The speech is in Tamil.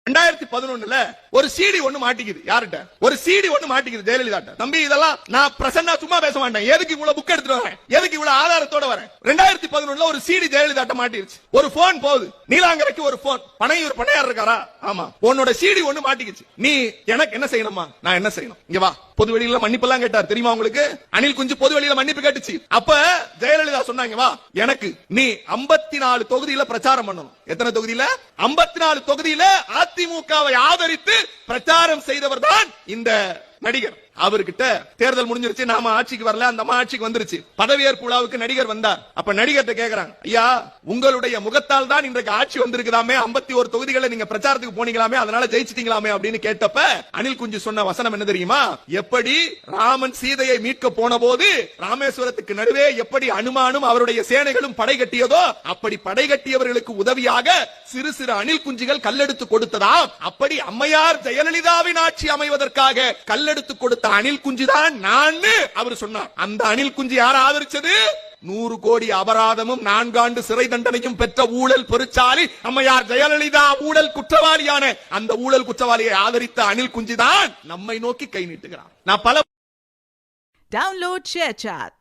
2011 ஒரு சிடி ஒண்ணு மாட்டிக்குது. யார்கிட்ட? ஒரு சிடி ஒண்ணு மாட்டிக்குது ஜெயலலிதா. தம்பி இதெல்லாம் நான் பிரசன்னா சும்மா பேச மாட்டேன். எதுக்கு இவ்வளவு புக் எடுத்துட்டு வரேன்? எதுக்கு இவ்வளவு ஆதாரத்தோட வரேன்? 2011 ஒரு சிடி ஜெயலலிதா மாட்டிருச்சு. ஒரு போன் போகுது. நீலாங்கரைக்கு ஒரு போன். பனையூர் பண்ணையார் இருக்காரா? ஆமா. உன்னோட சிடி ஒண்ணு மாட்டிக்கிச்சு. நீ எனக்கு என்ன செய்யணுமா? நான் என்ன செய்யணும்? இங்க வா. பொது வெளியில மன்னிப்பு எல்லாம் கேட்டார் தெரியுமா உங்களுக்கு? அனில் குஞ்சு பொது வெளியில மன்னிப்பு கேட்டுச்சு. அப்ப ஜெயலலிதா சொன்னாங்க, வா எனக்கு நீ 54 தொகுதியில பிரச்சாரம் பண்ணணும். எத்தனை தொகுதியில? 54 தொகுதியில அதிமுகவை ஆதரித்து பிரச்சாரம் செய்தவர் தான் இந்த நடிகர். அவர்கிட்ட தேர்தல் முடிஞ்சிருச்சு, நாம ஆட்சிக்கு வரல, அந்த ஆட்சிக்கு வந்துருச்சு. பதவியேற்பு விழாவுக்கு நடிகர் வந்தார். அப்ப நடிகர்கிட்ட கேக்குறாங்க, ஐயா உங்களுடைய முகத்தால் தான் இன்றைக்கு ஆட்சி வந்திருக்குதாமே, 51 தொகுதிகளை நீங்க பிரச்சாரத்துக்கு போனீங்களாமே, அதனால ஜெயிச்சிட்டீங்களாமே அப்படின்னு கேட்டப்ப அனில் குஞ்சு சொன்ன வசனம் என்ன தெரியுமா? எப்படி ராமன் சீதையை மீட்க போன போது ராமேஸ்வரத்துக்கு நடுவே எப்படி அனுமானும் அவருடைய சேனைகளும் படை கட்டியதோ, அப்படி படை கட்டியவர்களுக்கு உதவியாக சிறு சிறு அணில் குஞ்சுகள் கல்லெடுத்து கொடுத்ததாம். அப்படி அம்மையார் ஜெயலலிதாவின் ஆட்சி அமைவதற்காக கல்லெடுத்து கொடுத்த அணில் குஞ்சுதான் நான் அவர் சொன்னார். அந்த அணில் குஞ்சு யார் ஆதரிச்சது? 100 கோடி அபராதமும் 4 ஆண்டு சிறை தண்டனையும் பெற்ற ஊழல் பெருச்சாலி அம்மையார் ஜெயலலிதா ஊழல் குற்றவாளியான அந்த ஊழல் குற்றவாளியை ஆதரித்த அணில் குஞ்சுதான் நம்மை நோக்கி கை நீட்டுகிறார். நான் பல Download ShareChat.